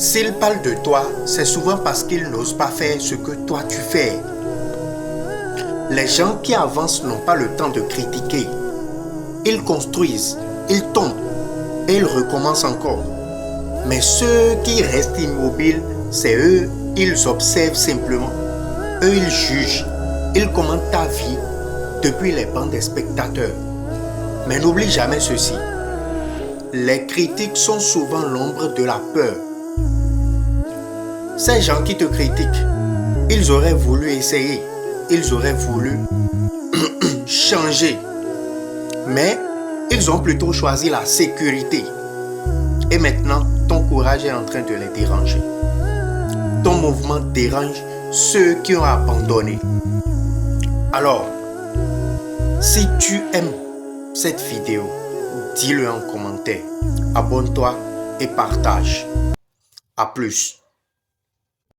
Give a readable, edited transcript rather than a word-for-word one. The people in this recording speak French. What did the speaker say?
S'ils parlent de toi, c'est souvent parce qu'ils n'osent pas faire ce que toi tu fais. Les gens qui avancent n'ont pas le temps de critiquer. Ils construisent, ils tombent et ils recommencent encore. Mais ceux qui restent immobiles, c'est eux, ils observent simplement. Eux, ils jugent, ils commentent ta vie depuis les bancs des spectateurs. Mais n'oublie jamais ceci. Les critiques sont souvent l'ombre de la peur. Ces gens qui te critiquent, ils auraient voulu essayer, ils auraient voulu changer. Mais ils ont plutôt choisi la sécurité. Et maintenant, ton courage est en train de les déranger. Ton mouvement dérange ceux qui ont abandonné. Alors, si tu aimes cette vidéo, dis-le en commentaire. Abonne-toi et partage. À plus.